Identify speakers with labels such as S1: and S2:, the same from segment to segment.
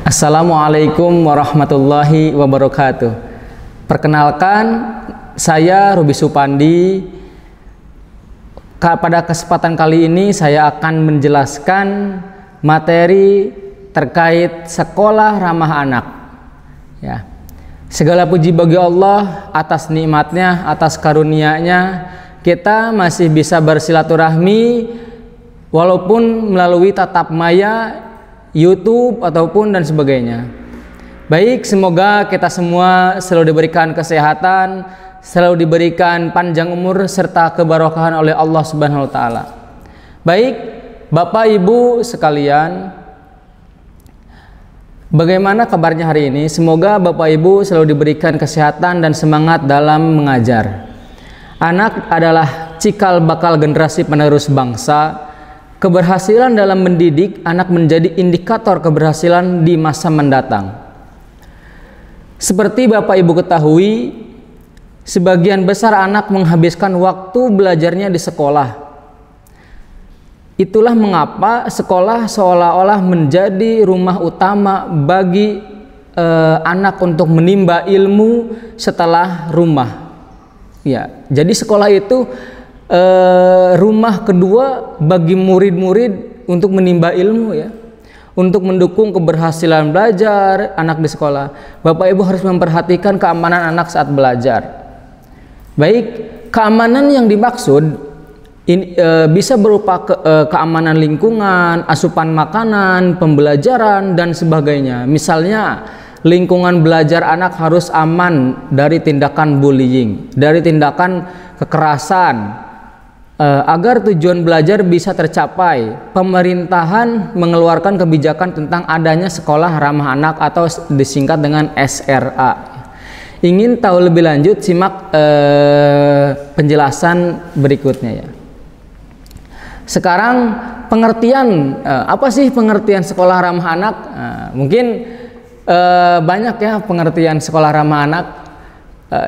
S1: Assalamualaikum warahmatullahi wabarakatuh. Perkenalkan, saya Ruby Supandi. Pada kesempatan kali ini saya akan menjelaskan materi terkait sekolah ramah anak. Ya. Segala puji bagi Allah atas nikmatnya, atas karunia-Nya, kita masih bisa bersilaturahmi walaupun melalui tatap maya, YouTube ataupun dan sebagainya. Baik, semoga kita semua selalu diberikan kesehatan, selalu diberikan panjang umur serta keberkahan oleh Allah Subhanahu wa taala. Baik, Bapak Ibu sekalian, bagaimana kabarnya hari ini? Semoga Bapak Ibu selalu diberikan kesehatan dan semangat dalam mengajar. Anak adalah cikal bakal generasi penerus bangsa. Keberhasilan dalam mendidik anak menjadi indikator keberhasilan di masa mendatang. Seperti Bapak Ibu ketahui, sebagian besar anak menghabiskan waktu belajarnya di sekolah. Itulah mengapa sekolah seolah-olah menjadi rumah utama bagi anak untuk menimba ilmu setelah rumah. Ya, jadi sekolah itu rumah kedua bagi murid-murid untuk menimba ilmu, ya, untuk mendukung keberhasilan belajar anak di sekolah. Bapak Ibu harus memperhatikan keamanan anak saat belajar. Baik, keamanan yang dimaksud ini, bisa berupa keamanan lingkungan, asupan makanan, pembelajaran dan sebagainya. Misalnya lingkungan belajar anak harus aman dari tindakan bullying, dari tindakan kekerasan. Agar tujuan belajar bisa tercapai, pemerintahan mengeluarkan kebijakan tentang adanya sekolah ramah anak atau disingkat dengan SRA. Ingin tahu lebih lanjut, simak penjelasan berikutnya, ya. Sekarang pengertian, apa sih pengertian sekolah ramah anak? Mungkin banyak ya pengertian sekolah ramah anak.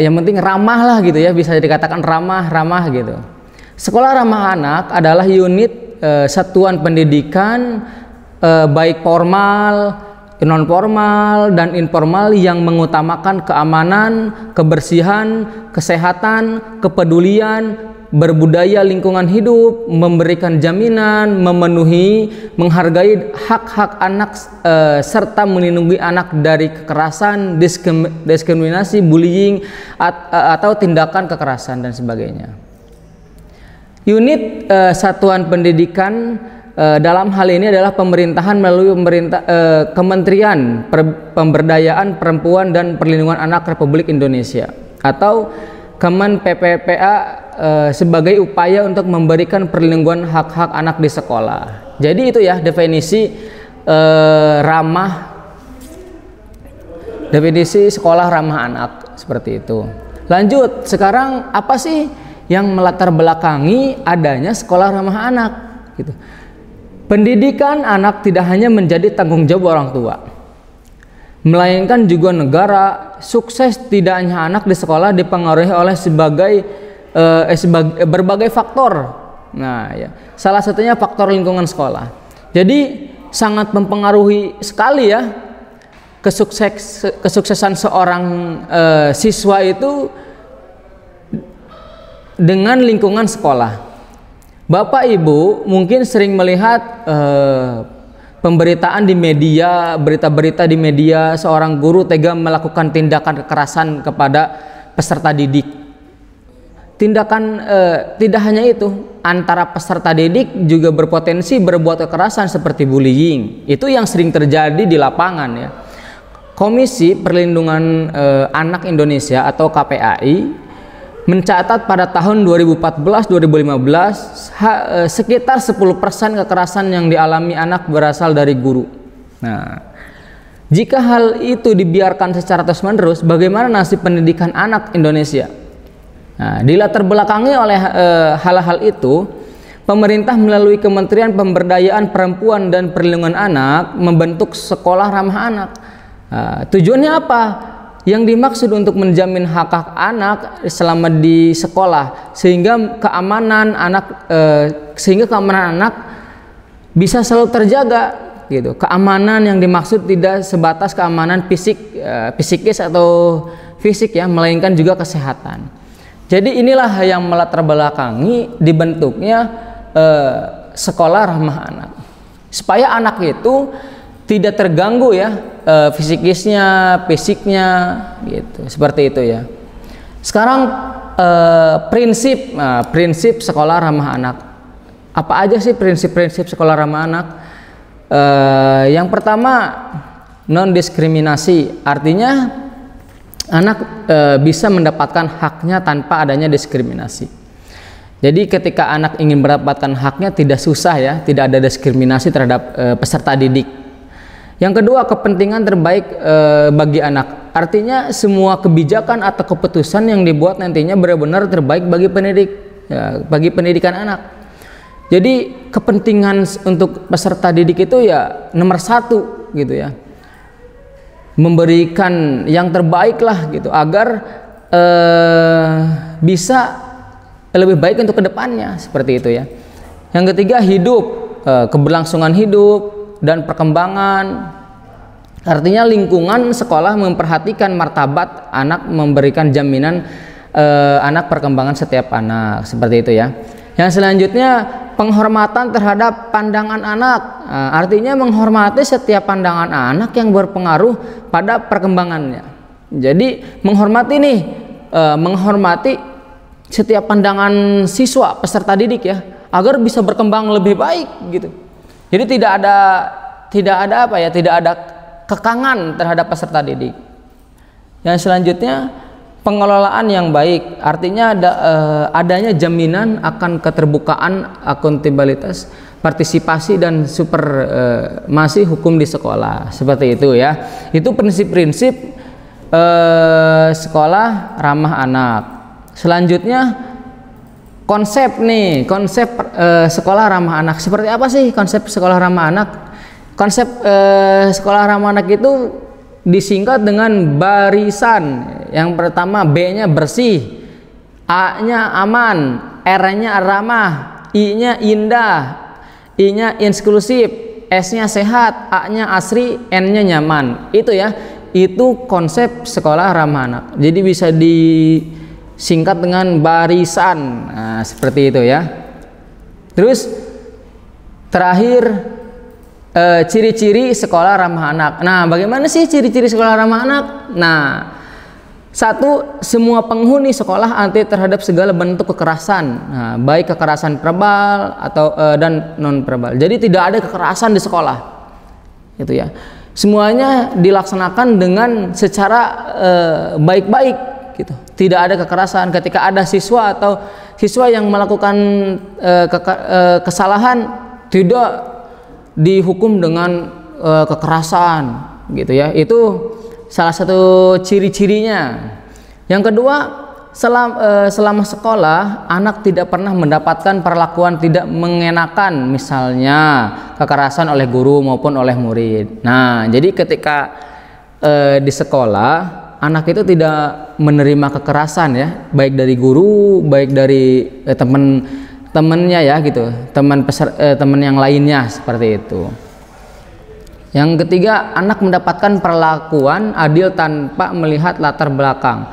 S1: Yang penting ramah lah gitu ya, bisa dikatakan ramah gitu. Sekolah ramah anak adalah unit satuan pendidikan baik formal, non formal dan informal yang mengutamakan keamanan, kebersihan, kesehatan, kepedulian, berbudaya lingkungan hidup, memberikan jaminan, memenuhi, menghargai hak-hak anak serta melindungi anak dari kekerasan, diskriminasi, bullying atau tindakan kekerasan dan sebagainya. Unit satuan pendidikan dalam hal ini adalah pemerintahan melalui Kementerian Pemberdayaan Perempuan dan Perlindungan Anak Republik Indonesia atau Kemen PPPA sebagai upaya untuk memberikan perlindungan hak-hak anak di sekolah. Jadi itu ya definisi definisi sekolah ramah anak seperti itu. Lanjut, sekarang apa sih yang melatar belakangi adanya sekolah ramah anak gitu. Pendidikan anak tidak hanya menjadi tanggung jawab orang tua, melainkan juga negara. Sukses tidaknya anak di sekolah dipengaruhi oleh berbagai faktor. Nah, ya, salah satunya faktor lingkungan sekolah. Jadi sangat mempengaruhi sekali ya kesuksesan seorang siswa itu dengan lingkungan sekolah. Bapak Ibu mungkin sering melihat pemberitaan di media, berita-berita di media seorang guru tega melakukan tindakan kekerasan kepada peserta didik. Tindakan tidak hanya itu, antara peserta didik juga berpotensi berbuat kekerasan seperti bullying. Itu yang sering terjadi di lapangan, ya. Komisi Perlindungan Anak Indonesia atau KPAI mencatat pada tahun 2014-2015 sekitar 10% kekerasan yang dialami anak berasal dari guru. Nah, jika hal itu dibiarkan secara terus-menerus, bagaimana nasib pendidikan anak Indonesia? Nah, dilatar belakangi oleh hal-hal itu, pemerintah melalui Kementerian Pemberdayaan Perempuan dan Perlindungan Anak membentuk sekolah ramah anak. Nah, tujuannya apa? Yang dimaksud untuk menjamin hak-hak anak selama di sekolah sehingga keamanan anak bisa selalu terjaga gitu. Keamanan yang dimaksud tidak sebatas keamanan psikis atau fisik ya, melainkan juga kesehatan. Jadi inilah yang melatar belakangi dibentuknya sekolah ramah anak, supaya anak itu tidak terganggu ya fisiknya, gitu, seperti itu ya. Sekarang prinsip sekolah ramah anak. Apa aja sih prinsip-prinsip sekolah ramah anak? Yang pertama, non diskriminasi, artinya anak bisa mendapatkan haknya tanpa adanya diskriminasi. Jadi ketika anak ingin mendapatkan haknya tidak susah ya, tidak ada diskriminasi terhadap peserta didik. Yang kedua, kepentingan terbaik bagi anak, artinya semua kebijakan atau keputusan yang dibuat nantinya benar-benar terbaik bagi bagi pendidikan anak. Jadi kepentingan untuk peserta didik itu ya nomor satu gitu ya, memberikan yang terbaik lah gitu agar bisa lebih baik untuk kedepannya, seperti itu ya. Yang ketiga, hidup, keberlangsungan hidup dan perkembangan, artinya lingkungan sekolah memperhatikan martabat anak, memberikan jaminan anak perkembangan setiap anak, seperti itu ya. Yang selanjutnya, penghormatan terhadap pandangan anak, artinya menghormati setiap pandangan anak yang berpengaruh pada perkembangannya. Jadi menghormati setiap pandangan siswa peserta didik ya, agar bisa berkembang lebih baik gitu. Jadi tidak ada kekangan terhadap peserta didik. Yang selanjutnya, pengelolaan yang baik, artinya adanya jaminan akan keterbukaan, akuntabilitas, partisipasi dan supermasi hukum di sekolah, seperti itu ya. Itu prinsip-prinsip sekolah ramah anak. Selanjutnya, konsep sekolah ramah anak. Seperti apa sih konsep sekolah ramah anak? Konsep sekolah ramah anak itu disingkat dengan barisan. Yang pertama, B-nya bersih, A-nya aman, R-nya ramah, I-nya indah, I-nya inklusif, S-nya sehat, A-nya asri, N-nya nyaman. Itu ya, itu konsep sekolah ramah anak. Jadi bisa disingkat dengan barisan. Nah, seperti itu ya. Terus terakhir, ciri-ciri sekolah ramah anak. Nah, bagaimana sih ciri-ciri sekolah ramah anak? Nah, satu, semua penghuni sekolah anti terhadap segala bentuk kekerasan. Nah, baik kekerasan verbal atau dan non verbal. Jadi tidak ada kekerasan di sekolah, gitu ya. Semuanya dilaksanakan dengan secara baik-baik, gitu. Tidak ada kekerasan. Ketika ada siswa atau siswa yang melakukan kesalahan, tidak dihukum dengan kekerasan, gitu ya. Itu salah satu ciri-cirinya. Yang kedua, selama sekolah anak tidak pernah mendapatkan perlakuan tidak mengenakan, misalnya kekerasan oleh guru maupun oleh murid. Nah, jadi ketika di sekolah anak itu tidak menerima kekerasan ya, baik dari guru, baik dari teman-temannya ya gitu, teman yang lainnya, seperti itu. Yang ketiga, anak mendapatkan perlakuan adil tanpa melihat latar belakang,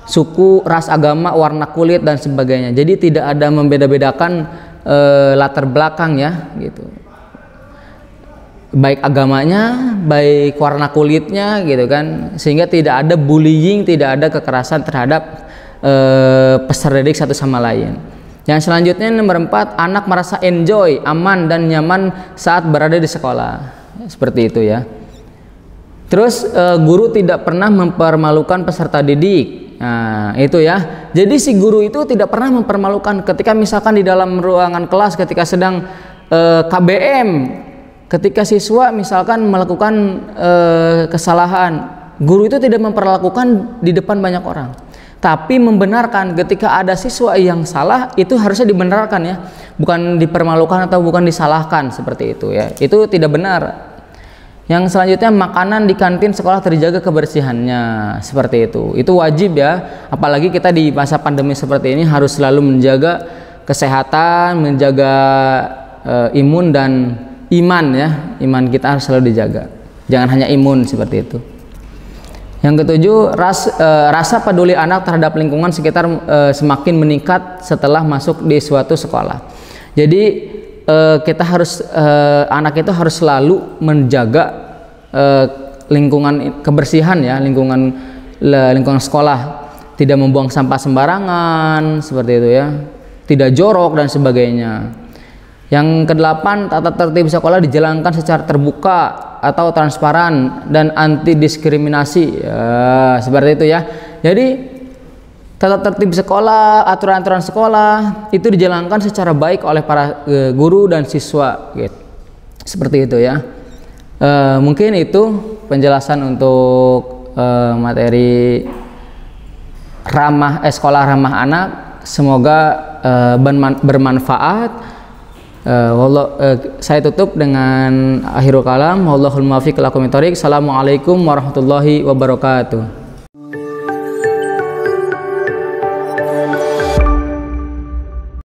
S1: suku, ras, agama, warna kulit dan sebagainya. Jadi tidak ada membeda-bedakan latar belakang ya gitu, baik agamanya, baik warna kulitnya gitu kan, sehingga tidak ada bullying, tidak ada kekerasan terhadap peserta didik satu sama lain. Yang selanjutnya, nomor 4, anak merasa enjoy, aman dan nyaman saat berada di sekolah, seperti itu ya. Terus guru tidak pernah mempermalukan peserta didik. Nah, itu ya. Jadi si guru itu tidak pernah mempermalukan ketika misalkan di dalam ruangan kelas ketika sedang KBM, ketika siswa misalkan melakukan kesalahan, guru itu tidak memperlakukan di depan banyak orang, tapi membenarkan. Ketika ada siswa yang salah, itu harusnya dibenarkan ya, bukan dipermalukan atau bukan disalahkan, seperti itu ya. Itu tidak benar. Yang selanjutnya, makanan di kantin sekolah terjaga kebersihannya, seperti itu. Itu wajib ya, apalagi kita di masa pandemi seperti ini harus selalu menjaga kesehatan, menjaga imun dan iman ya, iman kita harus selalu dijaga, jangan hanya imun seperti itu. Yang ketujuh, rasa peduli anak terhadap lingkungan sekitar semakin meningkat setelah masuk di suatu sekolah. Jadi kita harus anak itu harus selalu menjaga lingkungan kebersihan ya, lingkungan sekolah, tidak membuang sampah sembarangan seperti itu ya, tidak jorok dan sebagainya. Yang kedelapan, tata tertib sekolah dijalankan secara terbuka atau transparan dan anti diskriminasi ya, seperti itu ya. Jadi tata tertib sekolah, aturan-aturan sekolah itu dijalankan secara baik oleh para guru dan siswa gitu. Seperti itu ya. Mungkin itu penjelasan untuk materi sekolah ramah anak. Semoga bermanfaat. Saya tutup dengan akhirul kalam. Wallahul muwaffiq ila aqwamit thoriq. Assalamualaikum warahmatullahi wabarakatuh.